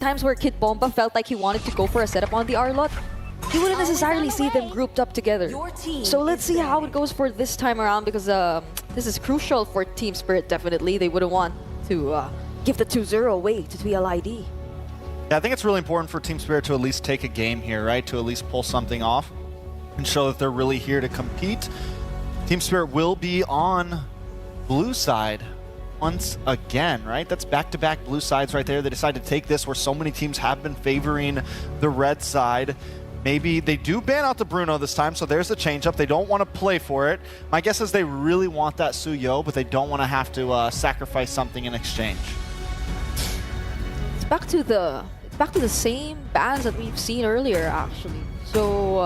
times where Kid Bomba felt like he wanted to go for a setup on the R-Lot, you wouldn't necessarily see them grouped up together. So let's see how it goes for this time around, because this is crucial for Team Spirit, definitely. They wouldn't want to give the 2-0 away to TLID. Yeah, I think it's really important for Team Spirit to at least take a game here, right? To at least pull something off and show that they're really here to compete. Team Spirit will be on blue side once again, right? That's back-to-back blue sides right there. They decided to take this where so many teams have been favoring the red side. Maybe they do ban out the Bruno this time, so there's the change-up. They don't want to play for it. My guess is they really want that Suyo, but they don't want to have to sacrifice something in exchange. It's back to the same bans that we've seen earlier, actually. So,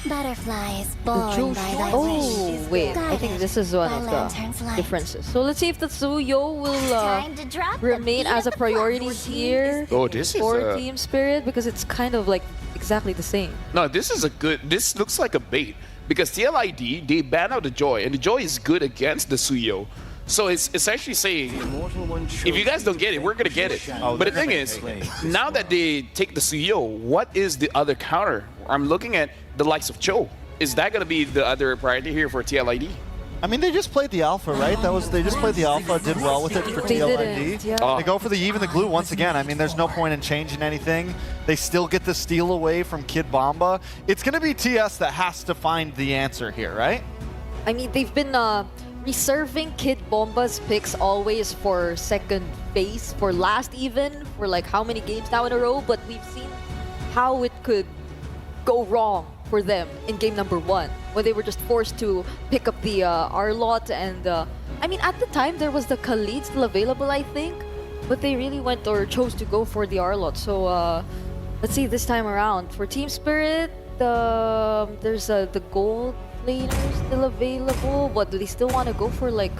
Butterflies born by thy oh, wish. wait, I think this is one of the differences. So let's see if the Suyo will remain as a priority here Oh, this is for Team Spirit, because it's kind of like exactly the same. No, this is a good. This looks like a bait because TLID they ban out the Joy, and the Joy is good against the Suyo. So it's essentially saying, if you guys don't get it, we're gonna get it. But the thing is, now that they take the Suyo, what is the other counter? I'm looking at the likes of Cho. Is that gonna be the other priority here for TLID? I mean, they just played the Alpha, right? They just played the Alpha, did well with it for TLID. Yeah. They go for the even the glue once again. I mean, there's no point in changing anything. They still get the steal away from Kid Bomba. It's going to be TS that has to find the answer here, right? I mean, they've been reserving Kid Bomba's picks always for second base, for last even, for like how many games now in a row, but we've seen how it could go wrong for them in game number 1, when they were just forced to pick up the R-Lot. And I mean, at the time there was the TLID still available, I think, but they really went or chose to go for the R-Lot. So let's see this time around for Team Spirit. There's the gold laner still available. What do they still want to go for? Like,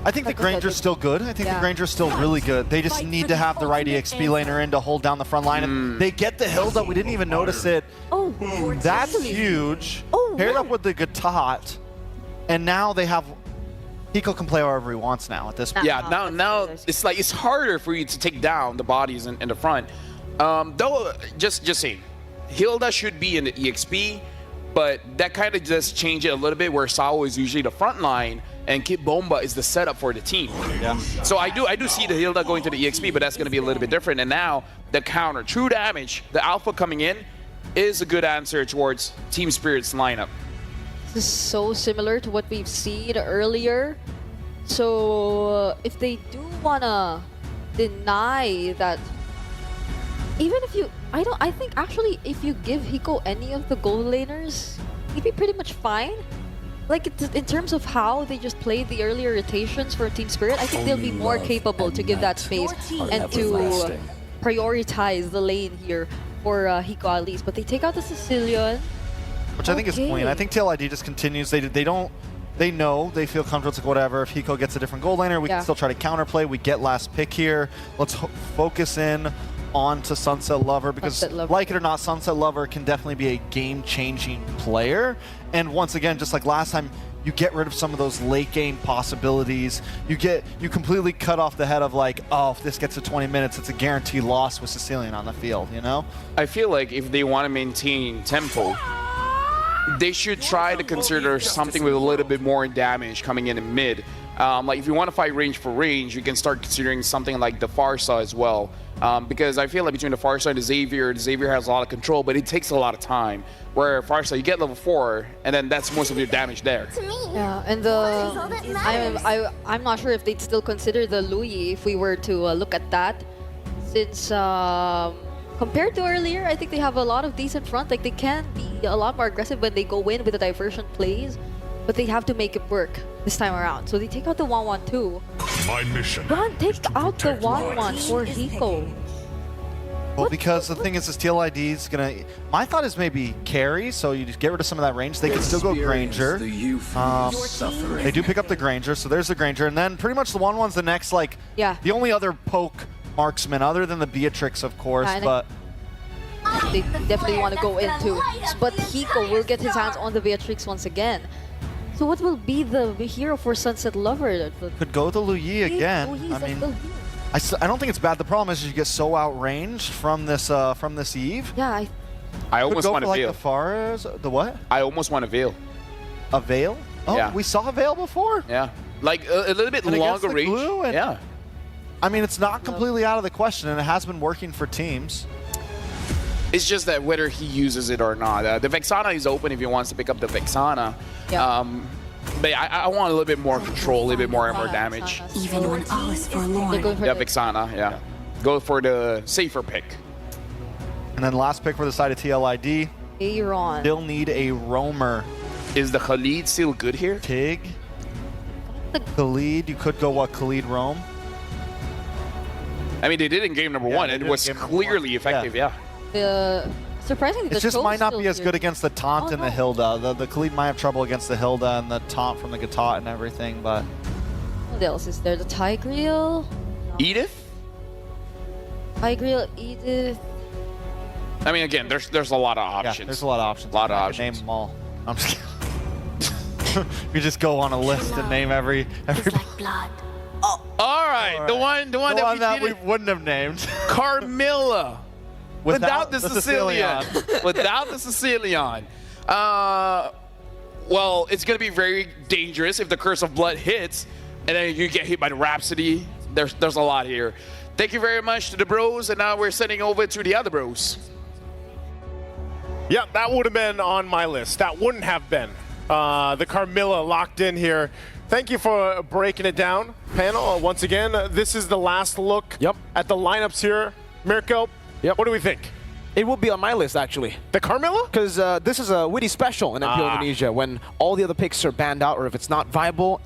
I think the Granger's still good. I think the Granger's still really good. They just need to have the right EXP laner in to hold down the front line. And they get the Hilda. We didn't even notice it. oh, That's huge. Oh, Paired wow. up with the Gatot. And now they have... Hiko can play however he wants now at this point. Yeah, now it's like it's harder for you to take down the bodies in the front. Though, just saying, Hilda should be in the EXP, but that kind of just changed it a little bit, where Sao is usually the front line and Kid Bomba is the setup for the team. Yeah. So I do see the Hilda going to the EXP, but that's going to be a little bit different. And now the counter, true damage, the Alpha coming in is a good answer towards Team Spirit's lineup. This is so similar to what we've seen earlier. So if they do wanna deny that, even if you, I think actually if you give Hiko any of the gold laners, he'd be pretty much fine. Like, in terms of how they just played the earlier rotations for Team Spirit, I think they'll be more capable to give that space and to prioritize the lane here for Hiko at least. But they take out the Sicilian. Which I think is clean. I think TLID just continues. They know, they feel comfortable. It's like, whatever, if Hiko gets a different gold laner, we can still try to counterplay. We get last pick here. Let's focus in on to Sunset Lover, because like it or not, Sunset Lover can definitely be a game-changing player. And once again, just like last time, you get rid of some of those late game possibilities. You completely cut off the head of like, oh, if this gets to 20 minutes, it's a guaranteed loss with Sicilian on the field, you know? I feel like if they want to maintain tempo, they should try to consider something with a little bit more damage coming in mid. Like if you want to fight range for range, you can start considering something like the Farsa as well. Because I feel like between the Farsa and the Xavier has a lot of control, but it takes a lot of time. Where Farsa, you get level 4, and then that's most of your damage there. Yeah, and I'm not sure if they'd still consider the Louis if we were to look at that. Since compared to earlier, I think they have a lot of decent front. Like, they can be a lot more aggressive when they go in with the diversion plays, but they have to make it work this time around. So they take out the 1-1-2. My mission. Take out the 1-1 for Hiko. Well, because the thing is TLID's gonna... My thought is maybe carry, so you just get rid of some of that range. They can still go Granger. They do pick up the Granger, so there's the Granger. And then pretty much the 1-1's the next, like, the only other poke marksman, other than the Beatrix, of course, but... They definitely want to go into. But Hiko will get his hands on the Beatrix once again. So what will be the hero for Sunset Lover? Could go to Luyi again. I mean, I don't think it's bad. The problem is you get so outranged from this Eve. Yeah, I almost want to like veil. the Fars, the what? I almost want to veil. A veil? Oh, Yeah. we saw a veil before. Yeah. Like a little bit And against longer the range. glue and- Yeah. I mean, it's not completely out of the question, and it has been working for teams. It's just that whether he uses it or not. The Vexana is open if he wants to pick up the Vexana. Yeah. But I want a little bit more control, a little bit more damage. Even when all is They're forlorn. going for Yeah, the Vexana, yeah. Go for the safer pick. And then last pick for the side of TLID, Aaron. still need a roamer. Is the Khalid still good here? Tig, Khalid, you could go what, Khalid roam? I mean, they did in game number one. they It did was in game number clearly one. effective, yeah. Surprisingly, It just might not be as good against the taunt Oh, and the no. Hilda. The Khalid might have trouble against the Hilda and the taunt from the Gatot and everything, but What else is there? The Tigreal? Edith? Tigreal, Edith. I mean, again, there's a lot of yeah, options. there's a lot of options. Lot of I could name options. them all. I'm just kidding. You just go on a list and name every It's like blood. All right, the one the that one we that we didn't. wouldn't have named. Carmilla. Without the Sicilian. Sicilian. Without the Sicilian. Well, it's going to be very dangerous if the Curse of Blood hits, and then you get hit by the Rhapsody. There's a lot here. Thank you very much to the bros, and now we're sending over to the other bros. Yep, that would have been on my list. That wouldn't have been. The Carmilla locked in here. Thank you for breaking it down, panel. Once again, this is the last look at the lineups here. Mirko, what do we think? It would be on my list, actually. The Carmilla? Because this is a witty special in MPL Indonesia. When all the other picks are banned out, or if it's not viable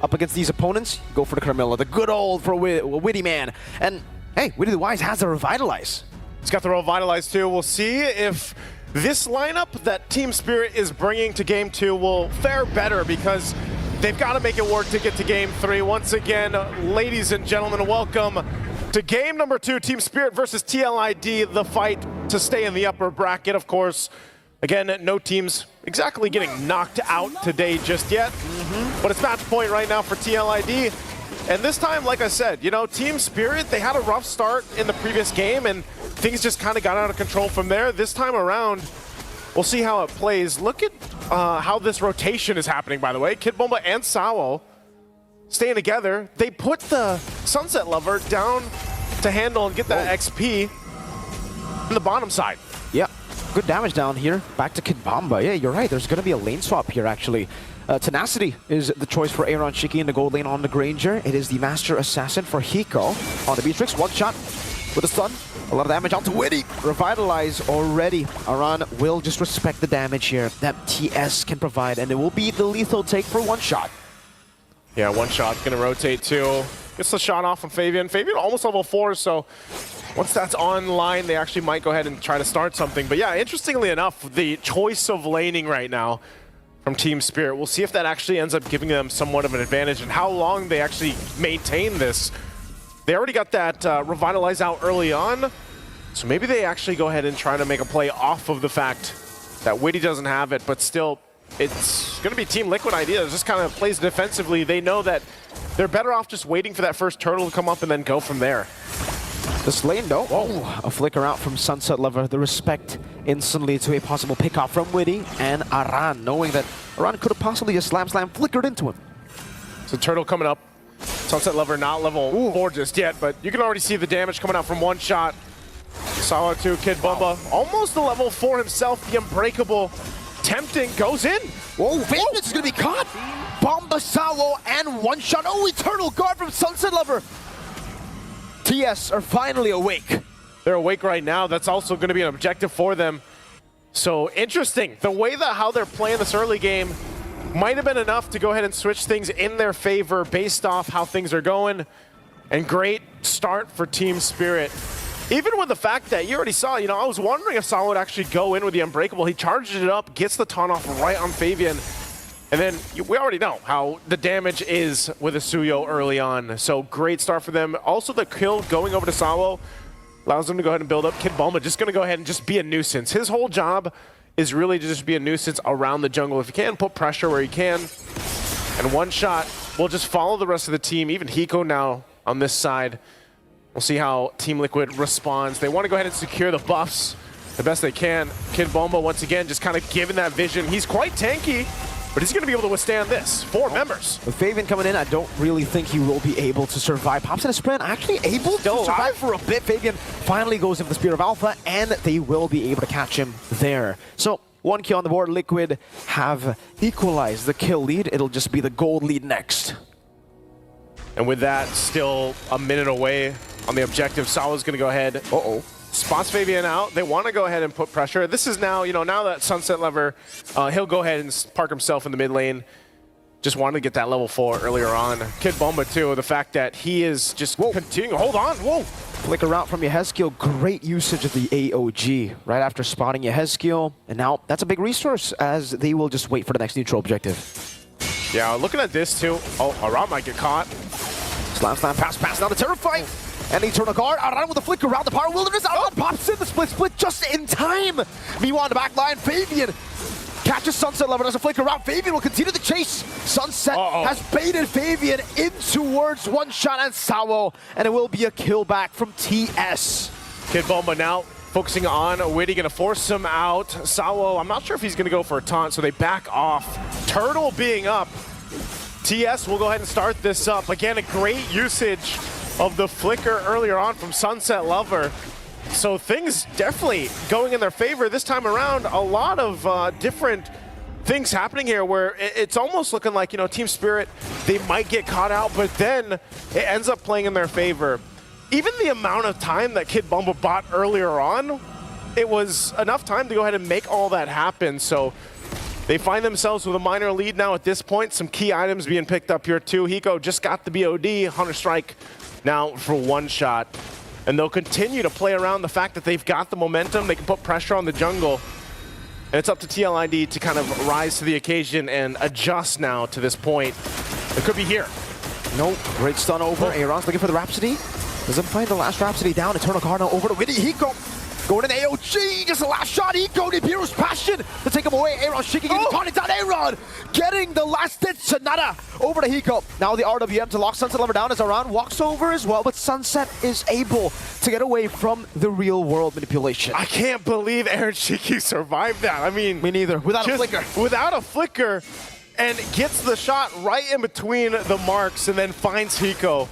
up against these opponents, go for the Carmilla. The good old for witty man. And hey, Witty the Wise has a Revitalize. It's got the Revitalize too. We'll see if this lineup that Team Spirit is bringing to Game 2 will fare better, because they've got to make it work to get to Game 3. Once again, ladies and gentlemen, welcome to Game number 2, Team Spirit versus TLID, the fight to stay in the upper bracket, of course. Again, no teams exactly getting knocked out today just yet, but it's match point right now for TLID. And this time, like I said, you know, Team Spirit, they had a rough start in the previous game, and things just kind of got out of control from there. This time around, we'll see how it plays. Look at how this rotation is happening, by the way. Kid Bomba and Sawo staying together. They put the Sunset Lover down to handle and get that XP on the bottom side. Yeah, good damage down here. Back to Kid Bomba. Yeah, you're right. There's going to be a lane swap here, actually. Tenacity is the choice for Aaron Shiki in the gold lane on the Granger. It is the Master Assassin for Hiko on the Beatrix. One shot with a stun. A lot of damage out to Witty. Revitalize already. Aran will just respect the damage here that TS can provide, and it will be the lethal take for one shot. Yeah, one shot gonna rotate too. Gets the shot off from Fabian. Fabian almost level 4, so once that's online, they actually might go ahead and try to start something. But yeah, interestingly enough, the choice of laning right now from Team Spirit, we'll see if that actually ends up giving them somewhat of an advantage and how long they actually maintain this. They already got that Revitalize out early on, so maybe they actually go ahead and try to make a play off of the fact that Witty doesn't have it, but still, it's going to be Team Liquid idea. It just kind of plays defensively. They know that they're better off just waiting for that first turtle to come up and then go from there. This lane, though, a flicker out from Sunset Lover. The respect instantly to a possible pickoff from Witty and Aran, knowing that Aran could have possibly just slam flickered into him. So turtle coming up. Sunset Lover not level 4 just yet, but you can already see the damage coming out from one shot. Sawa 2, Kid Bomba, almost a level 4 himself, the Unbreakable. Tempting, goes in. Whoa, Vengeance is going to be caught. Bomba, Sawo, and one shot. Oh, Eternal Guard from Sunset Lover. TS are finally awake. They're awake right now. That's also going to be an objective for them. So interesting. The way that how they're playing this early game might have been enough to go ahead and switch things in their favor based off how things are going. And great start for Team Spirit. Even with the fact that you already saw, you know, I was wondering if Saul would actually go in with the Unbreakable. He charges it up, gets the taunt off right on Fabian. And then we already know how the damage is with a Suyo early on. So great start for them. Also the kill going over to Sawo allows them to go ahead and build up. Kid Bulma just going to go ahead and just be a nuisance. His whole job is really to just be a nuisance around the jungle. If he can, put pressure where he can. And one shot will just follow the rest of the team. Even Hiko now on this side. We'll see how Team Liquid responds. They want to go ahead and secure the buffs the best they can. Kid Bomba, once again, just kind of giving that vision. He's quite tanky, but he's going to be able to withstand this. 4 members. With Fabian coming in, I don't really think he will be able to survive. Pops in a sprint, actually able to survive for a bit. Fabian finally goes in for the Spear of Alpha, and they will be able to catch him there. So, 1 kill on the board. Liquid have equalized the kill lead. It'll just be the gold lead next. And with that, still a minute away on the objective, Sawa's going to go ahead. Spots Fabian out. They want to go ahead and put pressure. This is now, now that Sunset Lover, he'll go ahead and park himself in the mid lane. Just wanted to get that level 4 earlier on. Kid Bomba, too, the fact that he is just continuing. Hold on. Whoa. Flicker out from Yehezkiel. Great usage of the AOG right after spotting Yehezkiel. And now that's a big resource as they will just wait for the next neutral objective. Yeah, looking at this, too. Oh, Aram might get caught. Slam, pass, now the Terrify. And Eternal Guard, Aran with the flicker around the Power Wilderness. Aran pops in the split just in time. Meanwhile, on the back line, Fabian catches Sunset Lover as a flicker around. Fabian will continue the chase. Sunset has baited Fabian in towards one shot and Sawo, and it will be a kill back from TS. Kid Bomba now focusing on Witty, gonna force him out. Sawo, I'm not sure if he's gonna go for a taunt, so they back off. Turtle being up. TS will go ahead and start this up. Again, a great usage of the flicker earlier on from Sunset Lover. So things definitely going in their favor this time around. A lot of different things happening here where it's almost looking like, Team Spirit, they might get caught out, but then it ends up playing in their favor. Even the amount of time that Kid Bomba bought earlier on, it was enough time to go ahead and make all that happen. So they find themselves with a minor lead now at this point. Some key items being picked up here too. Hiko just got the BOD, Hunter Strike now for 1 shot. And they'll continue to play around the fact that they've got the momentum. They can put pressure on the jungle. And it's up to TLID to kind of rise to the occasion and adjust now to this point. It could be here. Nope, great stun over. Aaron's looking for the Rhapsody. Doesn't find the last Rhapsody down. Eternal Guard now over to Witty. Hiko going in AOG. Just the last shot. Hiko, Nibiru's passion to take him away. Aaron shaking in the taunt. It's down. Aaron getting the last hit. Sonata over to Hiko. Now the RWM to lock Sunset Lover down as Aaron walks over as well. But Sunset is able to get away from the real world manipulation. I can't believe Aaron Shiki survived that. I mean, me neither. Without a flicker. Without a flicker, and gets the shot right in between the marks and then finds Hiko.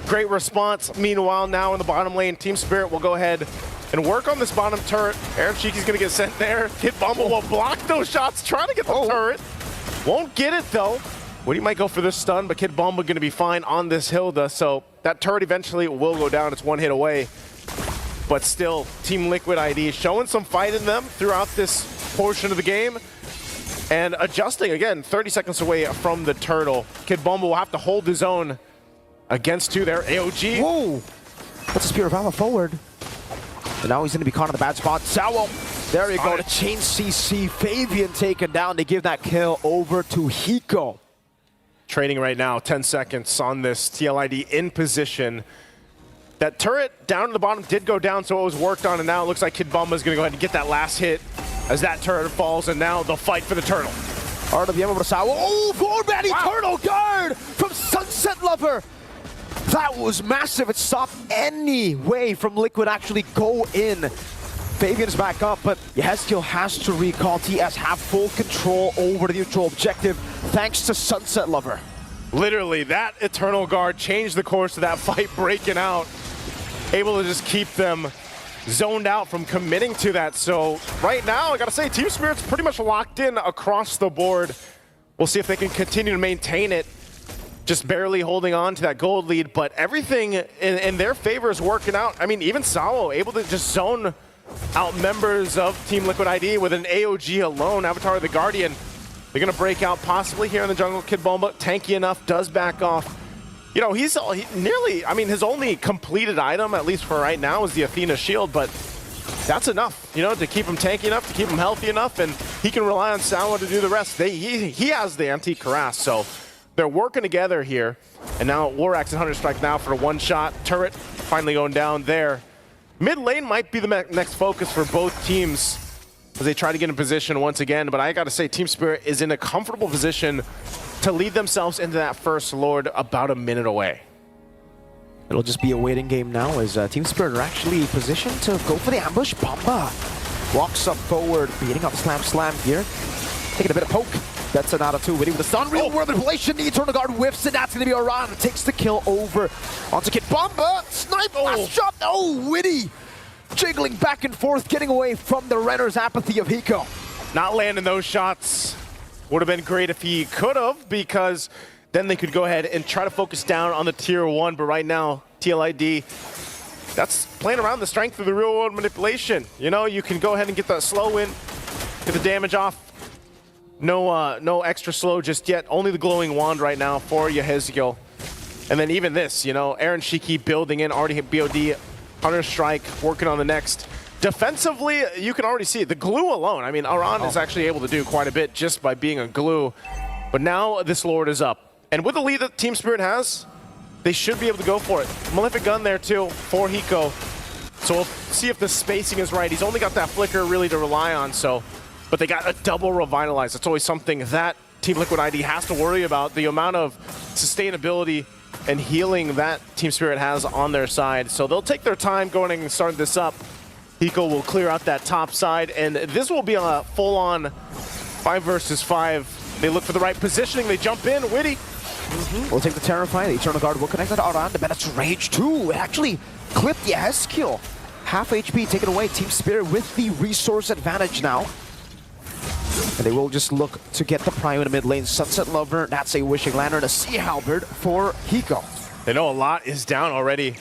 Great response. Meanwhile, now in the bottom lane, Team Spirit will go ahead and work on this bottom turret. Aaron Shiki's going to get sent there. Kid Bomba will block those shots, trying to get the turret. Won't get it, though. Woody might go for this stun, but Kid Bomba going to be fine on this Hilda, so that turret eventually will go down. It's 1 hit away. But still, Team Liquid ID showing some fight in them throughout this portion of the game. And adjusting, again, 30 seconds away from the turtle. Kid Bomba will have to hold his own against 2 there. AOG. Whoa! That's a Spear of Alpha forward. And now he's going to be caught in the bad spot. Sawo, there you go. The chain CC. Fabian taken down to give that kill over to Hiko. Trading right now, 10 seconds on this. TLID in position. That turret down to the bottom did go down, so it was worked on, and now it looks like Kid Bomba is going to go ahead and get that last hit as that turret falls, and now they'll fight for the turtle. RWM over to Sawo. Oh, forward-man Eternal Guard from Sunset Lover. That was massive. It stopped any way from Liquid actually go in. Fabian's back up, but Yehezkiel has to recall. TS have full control over the neutral objective thanks to Sunset Lover. Literally, that Eternal Guard changed the course of that fight breaking out. Able to just keep them zoned out from committing to that. So right now, I gotta say, Team Spirit's pretty much locked in across the board. We'll see if they can continue to maintain it. Just barely holding on to that gold lead, but everything in their favor is working out. I mean, even Sawo able to just zone out members of Team Liquid ID with an AOG alone. Avatar of the Guardian. They're gonna break out possibly here in the jungle. Kid Bomba, tanky enough, does back off. He's nearly, his only completed item, at least for right now, is the Athena shield, but that's enough, to keep him tanky enough, to keep him healthy enough, and he can rely on Sawo to do the rest. He has the antique harass, so they're working together here. And now Lorax and Hunter Strike now for a 1 shot. Turret finally going down there. Mid lane might be the next focus for both teams as they try to get in position once again, but I gotta say, Team Spirit is in a comfortable position to lead themselves into that first Lord about a minute away. It'll just be a waiting game now as Team Spirit are actually positioned to go for the ambush. Bomba walks up forward, beating up Slam here. Taking a bit of poke. That's an out of 2. Witty with the stun. Real world manipulation. The Eternal Guard whiffs, and that's going to be Aran. Takes the kill over onto Kid Bomba. Snipe last shot. Oh, Witty jiggling back and forth, getting away from the Renner's apathy of Hiko. Not landing those shots. Would have been great if he could have, because then they could go ahead and try to focus down on the tier 1. But right now, TLID, that's playing around the strength of the real world manipulation. You know, you can go ahead and get that slow in, get the damage off. No extra slow just yet. Only the glowing wand right now for Yeheziel. And then even this, you know, Aaron Shiki building in, already hit BOD, Hunter Strike, working on the next. Defensively, you can already see it. The glue alone, I mean, Aran is actually able to do quite a bit just by being a glue. But now this Lord is up. And with the lead that Team Spirit has, they should be able to go for it. Malefic Gun there too for Hiko. So we'll see if the spacing is right. He's only got that flicker really to rely on, so. But they got a double revitalize. It's always something that Team Liquid ID has to worry about. The amount of sustainability and healing that Team Spirit has on their side. So they'll take their time going and starting this up. Hiko will clear out that top side, and this will be a full-on 5 versus 5. They look for the right positioning. They jump in. Witty. We'll take the Terrify. The Eternal Guard will connect to Aran. The Bennett's Rage 2 actually clipped the Yeheziel. Half HP taken away. Team Spirit with the resource advantage now. And they will just look to get the Prio in the mid lane. Sunset Lover, that's a Wishing Lantern, a Sea Halberd for Hiko. They know a lot is down already.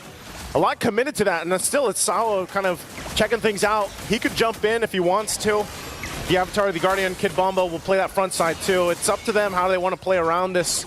A lot committed to that, and that's still, it's Sawa kind of checking things out. He could jump in if he wants to. The Avatar, the Guardian, Kid Bomba will play that front side too. It's up to them how they want to play around this.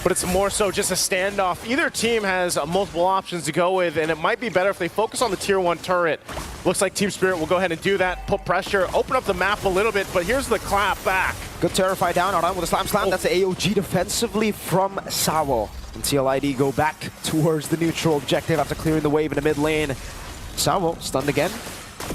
But it's more so just a standoff. Either team has multiple options to go with, and it might be better if they focus on the tier 1 turret. Looks like Team Spirit will go ahead and do that, put pressure, open up the map a little bit, but here's the clap back. Good Terrify down, Aran with a slam. That's the AOG defensively from Sawo. And TLID go back towards the neutral objective after clearing the wave in the mid lane. Sawo stunned again.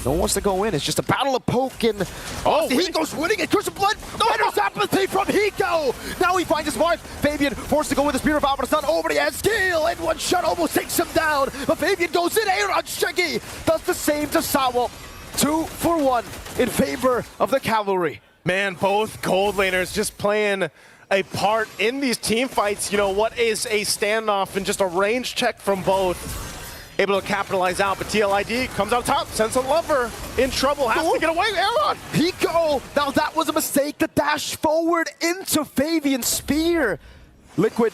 No one wants to go in. It's just a battle of poke, and Hiko's winning it. Curse of Blood. Renner's apathy from Hiko. Now he finds his wife. Fabian forced to go with the Spear of Alpha Stun over the Yeheziel, and one shot almost takes him down. But Fabian goes in. Aaron Shiggy does the same to Sawo. 2 for 1 in favor of the Cavalry. Man, both gold laners just playing a part in these team fights. You know, what is a standoff and just a range check from both. Able to capitalize out, but TLID comes out top, sends a Lover in trouble, has to get away, Aaron! Hiko! Now that was a mistake, the dash forward into Fabian's Spear. Liquid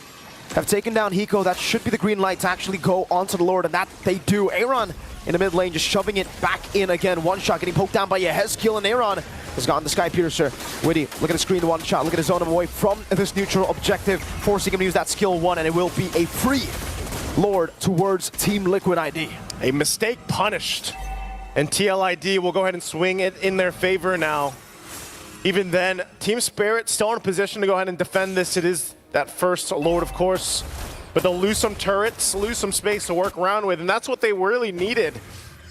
have taken down Hiko. That should be the green light to actually go onto the Lord, and that they do. Aaron in the mid lane just shoving it back in again. One shot getting poked down by Yeheziel, and Aaron has gotten the Sky Piercer. Witty, look at the screen, the one shot, look at his zone him away from this neutral objective, forcing him to use that skill 1, and it will be a free Lord towards Team Liquid ID. A mistake punished. And TLID will go ahead and swing it in their favor now. Even then, Team Spirit still in a position to go ahead and defend this. It is that first Lord, of course. But they'll lose some turrets, lose some space to work around with, and that's what they really needed.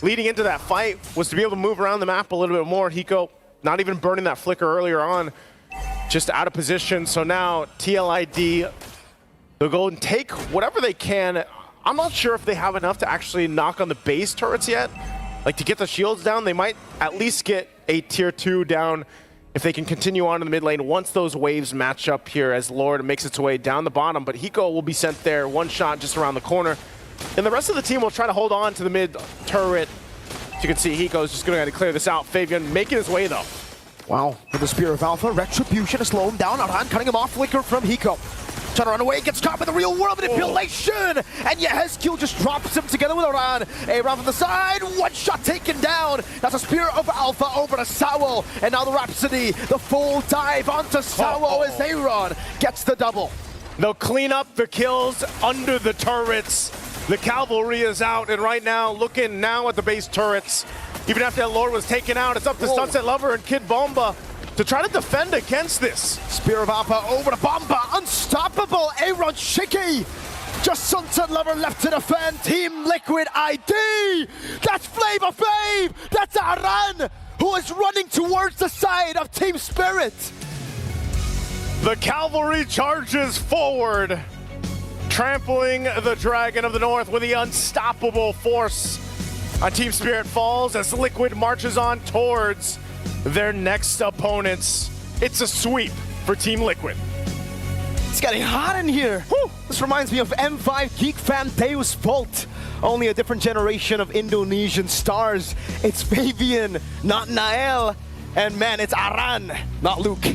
Leading into that fight was to be able to move around the map a little bit more. Hiko not even burning that flicker earlier on, just out of position. So now TLID, they'll go and take whatever they can. I'm not sure if they have enough to actually knock on the base turrets yet. Like, to get the shields down, they might at least get a tier 2 down if they can continue on in the mid lane once those waves match up here as Lord makes its way down the bottom. But Hiko will be sent there, one shot just around the corner. And the rest of the team will try to hold on to the mid turret. As you can see, Hiko's just going to clear this out. Fabian making his way, though. Wow, with the Spear of Alpha, Retribution to slow him down. Aran cutting him off, flicker from Hiko. Trying to run away, gets caught by the real world manipulation! And Yeheziel just drops him together with Aran. Aram from the side, one shot taken down! That's a Spear of Alpha over to Sawo. And now the Rhapsody, the full dive onto Sawo as Aaron gets the double. They'll clean up the kills under the turrets. The Cavalry is out, and right now, looking now at the base turrets. Even after that Lord was taken out, it's up to Sunset Lover and Kid Bomba to try to defend against this. Spear of Alpha over to Bomba, unstoppable, Aaron Shiki. Just Sunset Lover left to defend, Team Liquid ID. That's Flavor Fave, that's Aran, who is running towards the side of Team Spirit. The Cavalry charges forward. trampling the Dragon of the North with the unstoppable force on Team Spirit Falls as Liquid marches on towards their next opponents. It's a sweep for Team Liquid. It's getting hot in here. Whew. This reminds me of M5 Geek Fan Deus Volt. Only a different generation of Indonesian stars. It's Fabian, not Nael. And man, it's Aran, not Luke.